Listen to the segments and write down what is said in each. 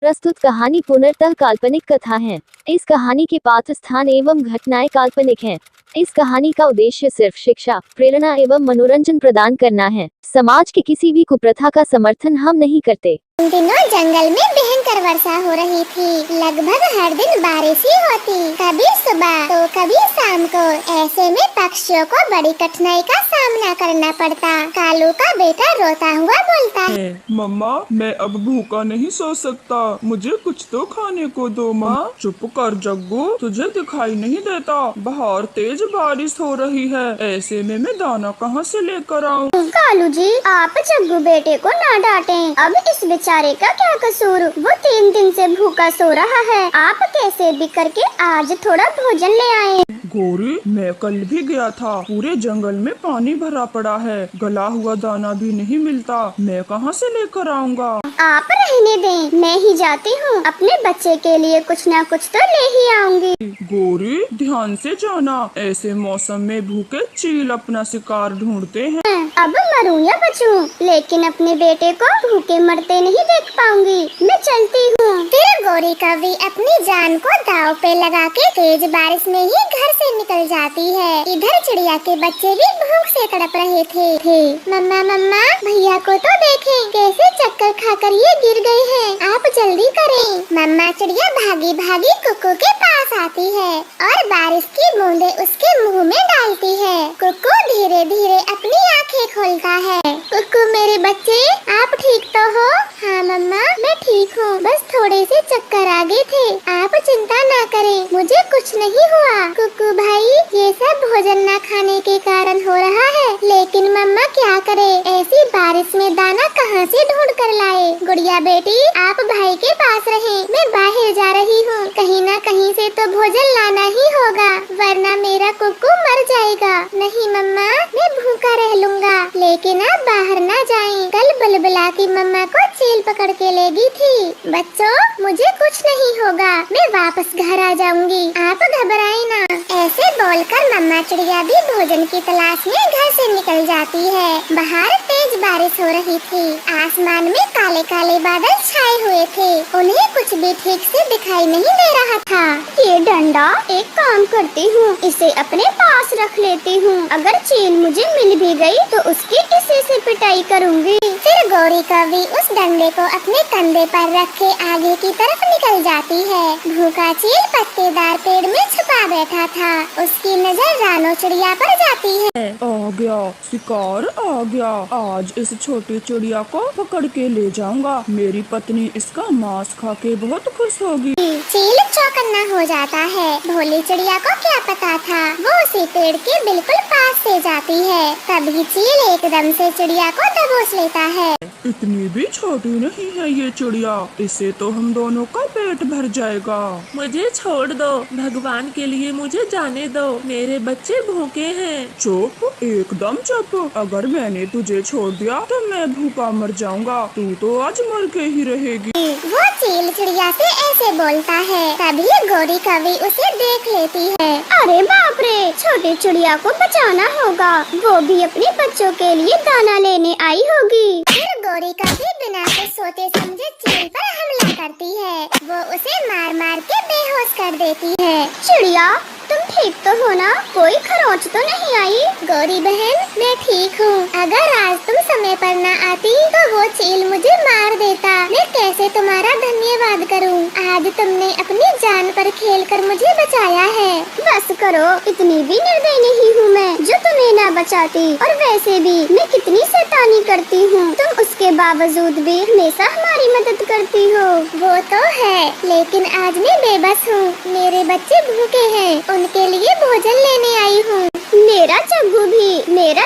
प्रस्तुत कहानी पूर्णतः काल्पनिक कथा है। इस कहानी के पात्र स्थान एवं घटनाएं काल्पनिक हैं। इस कहानी का उद्देश्य सिर्फ शिक्षा, प्रेरणा एवं मनोरंजन प्रदान करना है। समाज की किसी भी कुप्रथा का समर्थन हम नहीं करते। इन दिनों जंगल में भयंकर वर्षा हो रही थी। लगभग हर दिन बारिश ही होती, कभी सुबह तो कभी शाम को। ऐसे में पक्षियों को बड़ी कठिनाई का सामना करना पड़ता। कालू का बेटा रोता हुआ बोलता है, मम्मा, मैं अब भूखा नहीं सो सकता, मुझे कुछ तो खाने को दो। माँ, चुप कर जग्गू, तुझे दिखाई नहीं देता? बाहर तेज बारिश हो रही है, ऐसे में मैं दाना कहाँ से लेकर आऊँ? कालू जी, आप जग्गू बेटे को ना डांटें। अब इस बेचारे का क्या कसूर? वो 3 दिन से भूखा सो रहा है। आप कैसे भी करके आज थोड़ा भोजन ले आए। गौरी, मैं कल भी गया था, पूरे जंगल में पानी भरा पड़ा है, गला हुआ दाना भी नहीं मिलता, मैं कहाँ से लेकर आऊँगा? आप रहने दें, मैं ही जाती हूँ। अपने बच्चे के लिए कुछ ना कुछ तो ले ही आऊंगी। गौरी, ध्यान से जाना, ऐसे मौसम में भूखे चील अपना शिकार ढूंढते हैं। अब मरूं या बचूं, लेकिन अपने बेटे को भूखे मरते नहीं देख पाऊंगी। मैं चलती हूँ। फिर गौरी कवि अपनी जान को दांव पे लगा के तेज बारिश में ही घर से निकल जाती है। इधर चिड़िया के बच्चे भी भूख से तड़प रहे थे। मम्मा मम्मा, भैया को तो देखें, कैसे चक्कर खाकर ये गिर गए हैं। आप जल्दी करें। मम्मा चिड़िया भागी भागी कुक्कू के पास आती है और बारिश की बूंदे उसके मुंह में डालती है। कुक्कू धीरे धीरे अपनी आँखें खोलता है। कुक्कू मेरे बच्चे, आप ठीक तो हो? हाँ मम्मा, मैं ठीक हूँ, बस थोड़े से चक्कर आ गए थे। आप चिंता ना करें, मुझे कुछ नहीं हुआ। कुक्कू भाई, ये सब भोजन न खाने के कारण हो रहा है, लेकिन मम्मा क्या करे, ऐसी बारिश में दाना कहाँ से ढूंढ कर लाए। गुड़िया बेटी, आप भाई के पास रहें, मैं बाहर जा रही हूँ। कहीं न कहीं से तो भोजन लाना ही होगा, वरना मेरा कुक्कू मर जाएगा। नहीं मम्मा, मैं भूखा रह लूँगा, लेकिन आप बाहर ना जाएं। कल बुलबुला की मम्मा को चील पकड़ के ले गई थी। बच्चों, मुझे कुछ नहीं होगा, मैं वापस घर आ जाऊंगी, आप घबराएं ना। ऐसे बोलकर मम्मा चिड़िया भी भोजन की तलाश में घर से निकल जाती है। बाहर तेज बारिश हो रही थी। आसमान में काले काले बादल छाए हुए थे, उन्हें कुछ भी ठीक से दिखाई नहीं दे रहा था। ये डंडा, एक काम करती हूँ, इसे अपने पास रख लेती हूँ। अगर चील मुझे मिल भी गई तो उसकी इसी से पिटाई करूँगी। फिर गौरी कवि उस डंडे को अपने कंधे पर रख के आगे की तरफ निकल जाती है। भूखा चील पत्तेदार पेड़ में छुपा बैठा था। उसकी नजर रानो चिड़िया पर जाती है। आ गया, शिकार आ गया, आज इस छोटी चिड़िया को पकड़ के ले जाऊंगा। मेरी पत्नी इसका मांस खा के बहुत खुश होगी। चील चौकन्ना हो जाता है। भोली चिड़िया को क्या पता था, वो उसी पेड़ के बिल्कुल पास से जाती है। तभी चील एकदम से चिड़िया को दबोच लेता है। इतनी भी छोटी नहीं है ये चिड़िया, इससे तो हम दोनों का पेट भर जाएगा। मुझे छोड़ दो, भगवान के लिए मुझे जाने दो, मेरे बच्चे भूखे हैं। चुप, एकदम चुप। अगर मैंने तुझे छोड़ दिया तो मैं भूखा मर जाऊंगा, तू तो आज मर के ही रहेगी। वो चील चिड़िया से ऐसे बोलता है। तभी गौरी कवि उसे देख लेती है। अरे बाप रे, छोटी चिड़िया को बचाना होगा, वो भी अपने बच्चों के लिए दाना लेने आई होगी। फिर गौरी कवि बिना कुछ सोचे समझे चील पर हमला करती है। वो उसे मार मार के बेहोश कर देती है। चिड़िया, तुम ठीक तो हो ना? कोई खरोंच तो नहीं आई? गौरी बहन, मैं ठीक हूँ। अगर आज तुम समय पर न आती तो वो चील मुझे मार देता। मैं कैसे तुम्हारा धन्यवाद करूँ? आज तुमने अपनी जान पर खेलकर मुझे बचाया है। बस करो, इतनी भी निर्दयी नहीं हूँ मैं जो तुम्हें ना बचाती। और वैसे भी मैं कितनी शैतानी करती हूँ, तुम उसके बावजूद भी हमेशा हमारी मदद करती हो। वो तो है, लेकिन आज मैं बेबस हूँ। मेरे बच्चे भूखे हैं, उनके लिए भोजन लेने आई हूँ। मेरा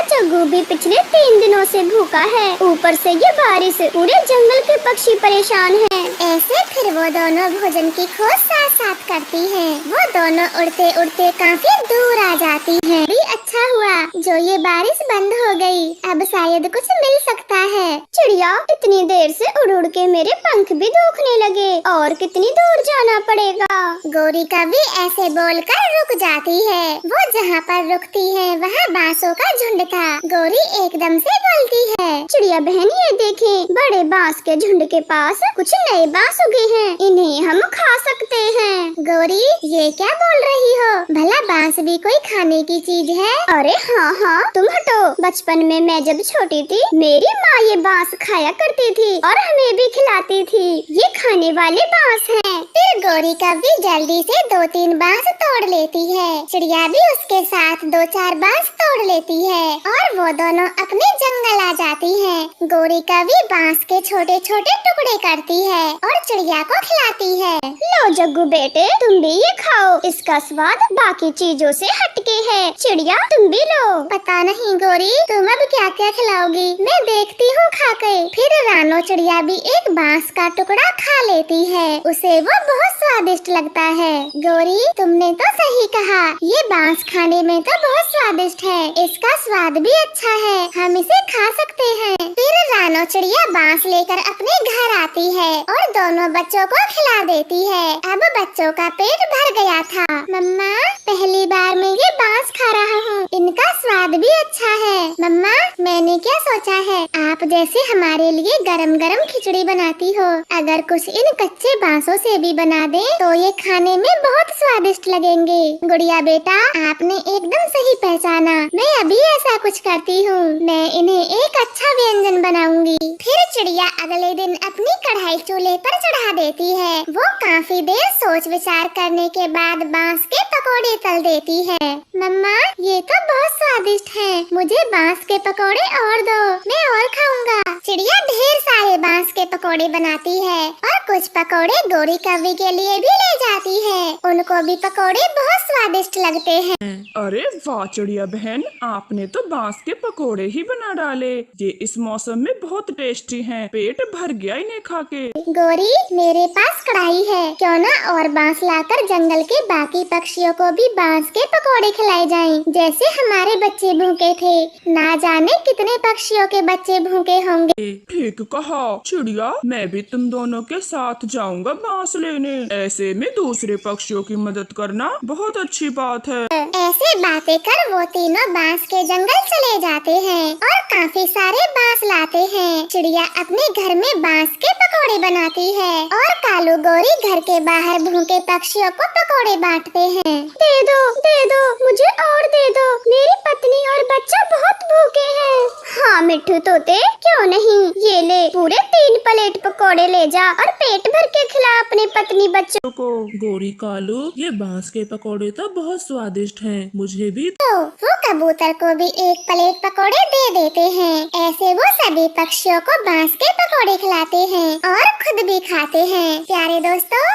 जग्गू भी पिछले 3 दिनों से भूखा है। ऊपर से ये बारिश, पूरे जंगल के पक्षी परेशान हैं। ऐसे फिर वो दोनों भोजन की खोज साथ साथ करती हैं। वो दोनों उड़ते उड़ते काफी दूर आ जाती हैं। भी अच्छा हुआ जो ये बारिश बंद हो गई, अब शायद कुछ मिल सकता है। चिड़िया, इतनी देर से उड़ उड़ के मेरे पंख भी दुखने लगे, और कितनी दूर जाना पड़ेगा। गौरी कवि ऐसे बोलकर रुक जाती है। वो जहाँ पर रुकती देखती है वहाँ बांसों का झुंड था। गौरी एकदम से बोलती है, चिड़िया बहन ये देखें, बड़े बांस के झुंड के पास कुछ नए बांस उगे हैं, इन्हें हम खा सकते हैं। गौरी ये क्या बोल रही हो, भला बांस भी कोई खाने की चीज है? अरे हाँ हाँ तुम हटो, बचपन में मैं जब छोटी थी मेरी माँ ये बांस खाया करती थी और हमें भी खिलाती थी, ये खाने वाले बांस हैं। फिर गौरी कभी जल्दी से 2-3 बांस तोड़ लेती है। चिड़िया भी उसके साथ 2-4 बांस तोड़ लेती है और वो दोनों अपने जंगल आ जाती हैं। गौरी कभी बांस के छोटे छोटे टुकड़े करती है और चिड़िया को खिलाती है। लो जग्गू बेटे, तुम भी ये खाओ, इसका स्वाद बाकी चीजों से हटके है। चिड़िया तुम भी लो। पता नहीं गौरी तुम अब क्या क्या खिलाओगी, मैं देखती हूँ खा के। फिर रानो चिड़िया भी एक बांस का टुकड़ा खा लेती है, उसे वो बहुत स्वादिष्ट लगता है। गौरी तुमने तो सही कहा, ये बांस खाने में तो बहुत स्वादिष्ट है, इसका स्वाद भी अच्छा है, हम इसे खा सकते हैं। फिर रानो चिड़िया बांस लेकर अपने घर आती है और दोनों बच्चों को खिला देती है। अब बच्चों का पेट भर गया था। मम्मा पहली बार मैं ये बांस खा रहा हूँ, इनका स्वाद भी अच्छा है। मम्मा मैंने क्या सोचा है, आप जैसे हमारे लिए गरम गरम खिचड़ी बनाती हो, अगर कुछ इन कच्चे बांसों से भी बना दे तो ये खाने में बहुत स्वादिष्ट लगेंगे। गुड़िया बेटा आपने एकदम सही पहचाना, मैं अभी ऐसा कुछ करती हूँ, मैं इन्हें एक अच्छा व्यंजन बनाऊंगी। फिर चिड़िया अगले दिन अपनी कढ़ाई चूल्हे पर चढ़ा देती है। वो काफी देर सोच विचार करने के बाद बांस के पकौड़े तल देती है। मम्मा ये तो बहुत स्वादिष्ट है, मुझे बांस के पकौड़े और दो, मैं और खाऊंगा। चिड़िया ढेर सारे बांस के पकौड़े बनाती है और कुछ पकौड़े गौरी कवि के लिए भी ले जाती है, उनको भी पकौड़े बहुत स्वादिष्ट लगते हैं। अरे वाह चिड़िया बहन, आपने तो बांस के पकोड़े ही बना डाले, ये इस मौसम में बहुत टेस्टी हैं, पेट भर गया इन्हें खा के। गौरी मेरे पास कढ़ाई है, क्यों ना और बांस लाकर जंगल के बाकी पक्षियों को भी बांस के पकोड़े खिलाए जाएं, जैसे हमारे बच्चे भूखे थे। ना जाने कितने पक्षियों के बच्चे भूखे होंगे। ठीक कहा चिड़िया, मैं भी तुम दोनों के साथ जाऊंगा बांस लेने, ऐसे में दूसरे पक्षियों की मदद करना बहुत अच्छी बात है। ऐसे बातें कर वो तीनों बांस के जंगल चले जाते हैं और काफी सारे बांस लाते हैं। चिड़िया अपने घर में बांस के पकोड़े बनाती है और कालू गौरी घर के बाहर भूखे पक्षियों को पकोड़े बांटते हैं। दे दो मुझे और दे दो, मेरी पत्नी और बच्चा बहुत भूखे हैं। हाँ मिट्ठू तोते क्यों नहीं, ये ले पूरे 3 प्लेट पकोड़े ले जा और पेट भर के खिला अपने पत्नी बच्चों को। गौरी कालू ये बांस के पकौड़े तो बहुत स्वादिष्ट हैं, मुझे भी। तो वो कबूतर को भी 1 प्लेट पकोड़े दे देते हैं। ऐसे वो सभी पक्षियों को बांस के पकोड़े खिलाते हैं और खुद भी खाते हैं। प्यारे दोस्तों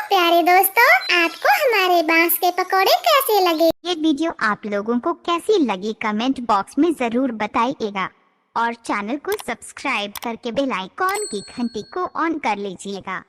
आपको हमारे बांस के पकोड़े कैसे लगे? ये वीडियो आप लोगों को कैसी लगी कमेंट बॉक्स में जरूर बताइएगा और चैनल को सब्सक्राइब करके बेल आइकॉन की घंटी को ऑन कर लीजिएगा।